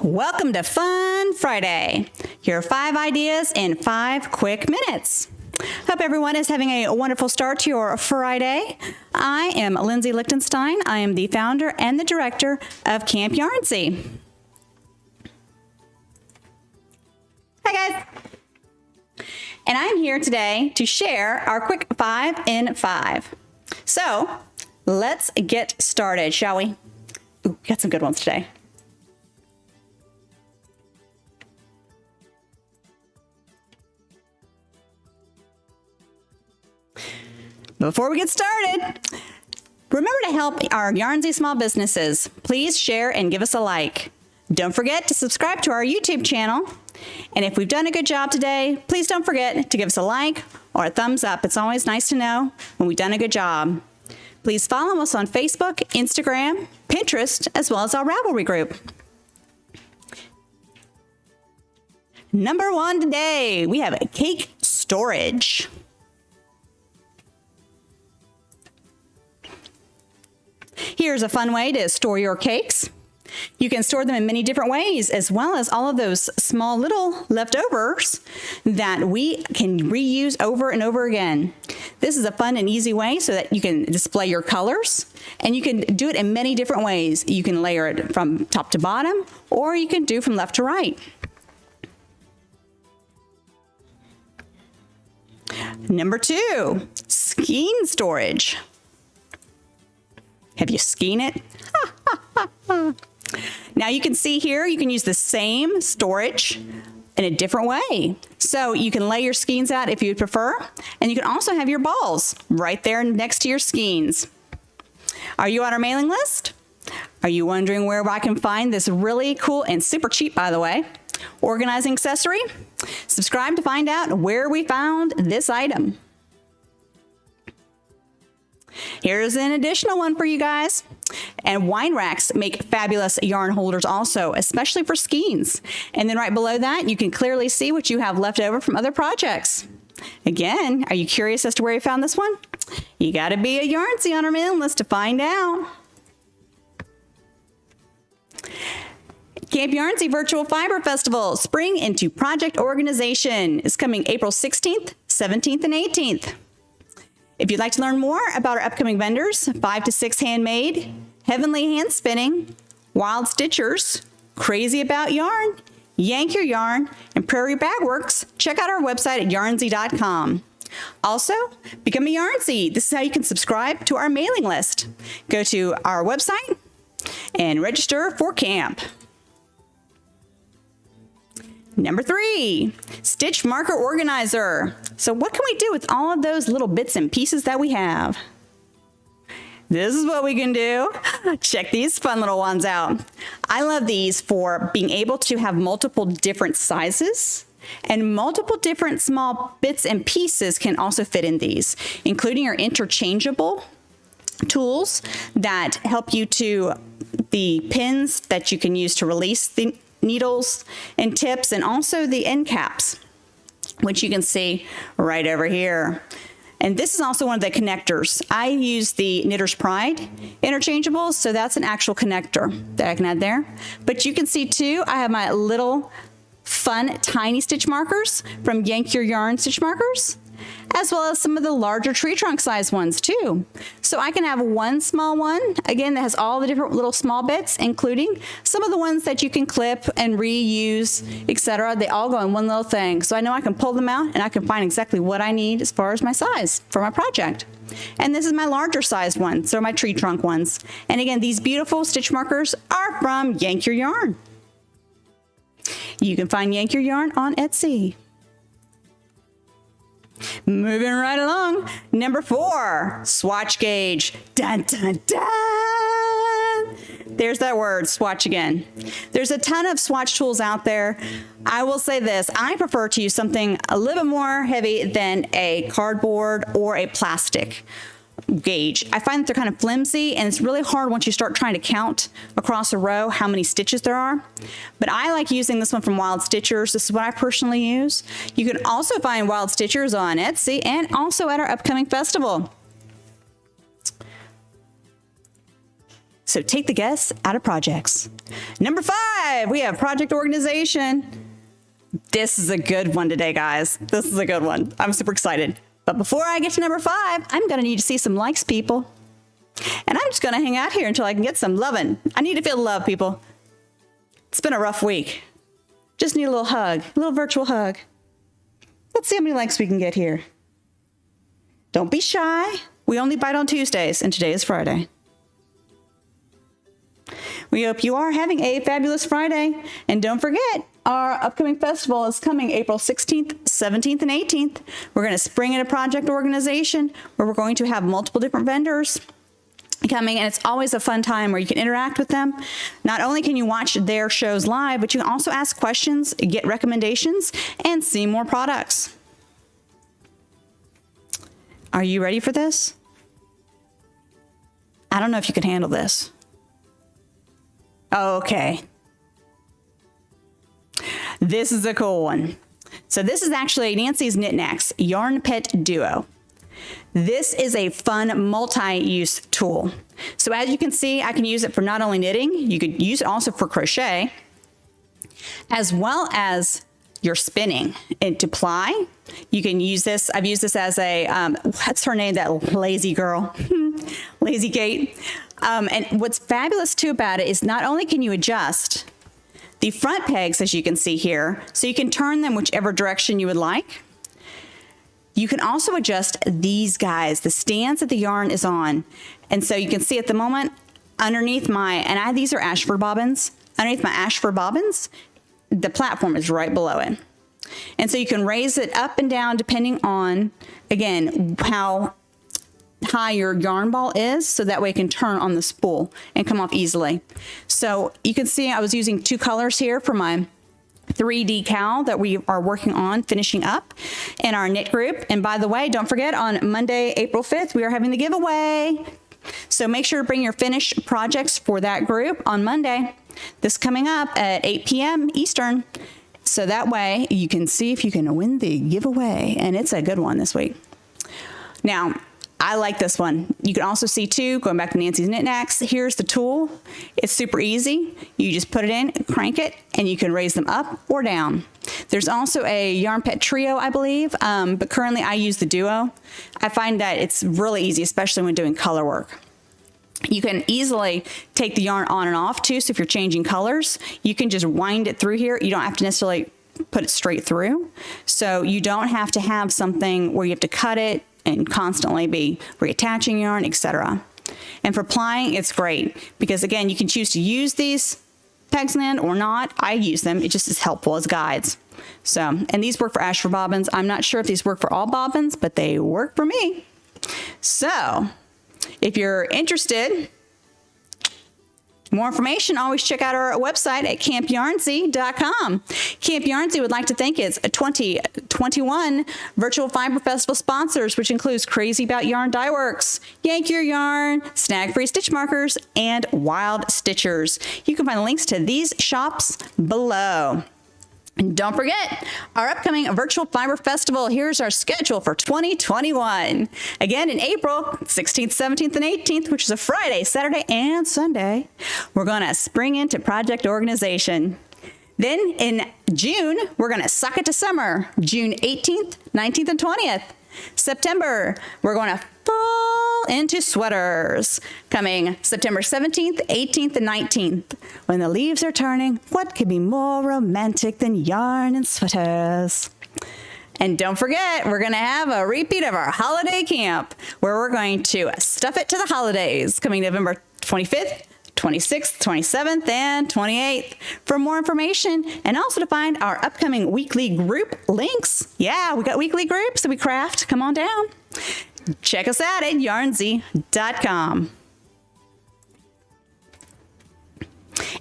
Welcome to Fun Friday. Here are 5 ideas in 5 quick minutes. Hope everyone is having a wonderful start to your Friday. I am Lindsay Lichtenstein. I am the founder and the director of Camp Yarnsie. Hi guys. And I'm here today to share our quick 5 in 5. So let's get started, shall we? Ooh, got some good ones today. Before we get started, remember to help our Yarnsie small businesses. Please share and give us a like. Don't forget to subscribe to our YouTube channel. And if we've done a good job today, please don't forget to give us a like or a thumbs up. It's always nice to know when we've done a good job. Please follow us on Facebook, Instagram, Pinterest, as well as our Ravelry group. Number 1 today, we have a cake storage. Here's a fun way to store your cakes. You can store them in many different ways, as well as all of those small little leftovers that we can reuse over and over again. This is a fun and easy way so that you can display your colors, and you can do it in many different ways. You can layer it from top to bottom, or you can do from left to right. Number 2, skein storage. Have you skein it? Now you can see here, you can use the same storage in a different way. So you can lay your skeins out if you prefer, and you can also have your balls right there next to your skeins. Are you on our mailing list? Are you wondering where I can find this really cool and super cheap, by the way, organizing accessory? Subscribe to find out where we found this item. Here's an additional one for you guys. And wine racks make fabulous yarn holders also, especially for skeins. And then right below that, you can clearly see what you have left over from other projects. Again, are you curious as to where you found this one? You got to be a Yarnsie on our mailing list to find out. Camp Yarnsie Virtual Fiber Festival, Spring into Project Organization, is coming April 16th, 17th, and 18th. If you'd like to learn more about our upcoming vendors, 5 to 6 Handmade, Heavenly Hand Spinning, Wild Stitchers, Crazy About Yarn, Yank Your Yarn, and Prairie Bag Works, check out our website at yarnsie.com. Also, become a Yarnsie. This is how you can subscribe to our mailing list. Go to our website and register for camp. Number 3, Stitch Marker Organizer. So what can we do with all of those little bits and pieces that we have? This is what we can do. Check these fun little ones out. I love these for being able to have multiple different sizes, and multiple different small bits and pieces can also fit in these, including your interchangeable tools that help you to the pins that you can use to release the needles and tips, and also the end caps, which you can see right over here. And this is also one of the connectors. I use the Knitter's Pride interchangeables, so that's an actual connector that I can add there. But you can see too, I have my little fun tiny stitch markers from Yank Your Yarn stitch markers, as well as some of the larger tree trunk size ones too. So I can have one small one, again, that has all the different little small bits, including some of the ones that you can clip and reuse, etc. They all go in one little thing. So I know I can pull them out and I can find exactly what I need as far as my size for my project. And this is my larger sized one, so my tree trunk ones. And again, these beautiful stitch markers are from Yank Your Yarn. You can find Yank Your Yarn on Etsy. Moving right along, number 4, Swatch Gauge. Dun, dun, dun. There's that word, swatch again. There's a ton of swatch tools out there. I will say this, I prefer to use something a little bit more heavy than a cardboard or a plastic gauge. I find that they're kind of flimsy, and it's really hard once you start trying to count across a row how many stitches there are. But I like using this one from Wild Stitchers. This is what I personally use. You can also find Wild Stitchers on Etsy and also at our upcoming festival. So take the guess out of projects. Number 5, we have project organization. This is a good one today, guys. This is a good one. I'm super excited. But before I get to number 5, I'm going to need to see some likes, people. And I'm just going to hang out here until I can get some loving. I need to feel the love, people. It's been a rough week. Just need a little hug, a little virtual hug. Let's see how many likes we can get here. Don't be shy. We only bite on Tuesdays, and today is Friday. We hope you are having a fabulous Friday. And don't forget, our upcoming festival is coming April 16th, 17th, and 18th. We're going to spring into project organization where we're going to have multiple different vendors coming, and it's always a fun time where you can interact with them. Not only can you watch their shows live, but you can also ask questions, get recommendations, and see more products. Are you ready for this? I don't know if you can handle this. Okay. This is a cool one. So this is actually Nancy's Knickknacks Yarn Pet Duo. This is a fun multi-use tool. So as you can see, I can use it for not only knitting, you could use it also for crochet, as well as your spinning. And to ply, you can use this. I've used this as a, what's her name, that lazy girl, Lazy Kate. And what's fabulous too about it is not only can you adjust the front pegs, as you can see here, so you can turn them whichever direction you would like. You can also adjust these guys, the stands that the yarn is on. And so you can see at the moment, underneath these are Ashford bobbins. Underneath my Ashford bobbins, the platform is right below it. And so you can raise it up and down depending on, again, how high your yarn ball is, so that way it can turn on the spool and come off easily. So you can see I was using 2 colors here for my 3D cowl that we are working on finishing up in our knit group. And by the way, don't forget, on Monday, April 5th, we are having the giveaway. So make sure to bring your finished projects for that group on Monday. This coming up at 8 p.m. Eastern. So that way you can see if you can win the giveaway. And it's a good one this week. Now, I like this one. You can also see too, going back to Nancy's Knickknacks, here's the tool. It's super easy. You just put it in, crank it, and you can raise them up or down. There's also a Yarn Pet Trio, I believe, but currently I use the Duo. I find that it's really easy, especially when doing color work. You can easily take the yarn on and off too, so if you're changing colors, you can just wind it through here. You don't have to necessarily put it straight through. So you don't have to have something where you have to cut it and constantly be reattaching yarn, etc. And for plying, it's great because, again, you can choose to use these pegs in the end or not. I use them. It just is helpful as guides. So, and these work for Ashford bobbins. I'm not sure if these work for all bobbins, but they work for me. So, if you're interested, more information, always check out our website at campyarnsie.com. Camp Yarnsie would like to thank its 2021 Virtual Fiber Festival sponsors, which includes Crazy About Yarn Dye Works, Yank Your Yarn, Snag Free Stitch Markers, and Wild Stitchers. You can find links to these shops below. And don't forget, our upcoming Virtual Fiber Festival, here's our schedule for 2021. Again, in April 16th, 17th, and 18th, which is a Friday, Saturday, and Sunday, we're going to spring into project organization. Then in June, we're going to suck it to summer, June 18th, 19th, and 20th. September, we're going to fall into sweaters. Coming September 17th, 18th, and 19th. When the leaves are turning, what could be more romantic than yarn and sweaters? And don't forget, we're going to have a repeat of our holiday camp, where we're going to stuff it to the holidays, coming November 25th, 26th, 27th, and 28th. For more information and also to find our upcoming weekly group links. Yeah, we got weekly groups that we craft. Come on down. Check us out at yarnsie.com.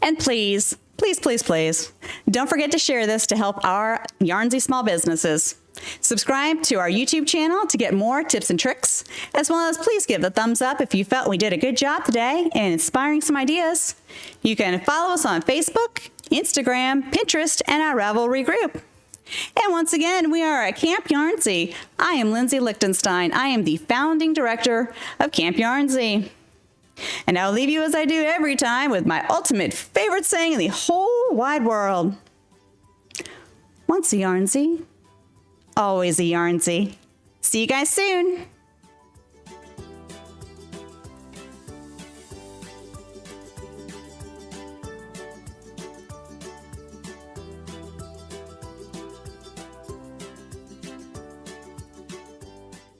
And please, please, please, please, don't forget to share this to help our Yarnsie small businesses. Subscribe to our YouTube channel to get more tips and tricks, as well as please give the thumbs up if you felt we did a good job today in inspiring some ideas. You can follow us on Facebook, Instagram, Pinterest, and our Ravelry group. And once again, we are at Camp Yarnsie. I am Lindsay Lichtenstein. I am the founding director of Camp Yarnsie. And I'll leave you as I do every time with my ultimate favorite saying in the whole wide world. Once a Yarnsie, always a Yarnsie. See you guys soon.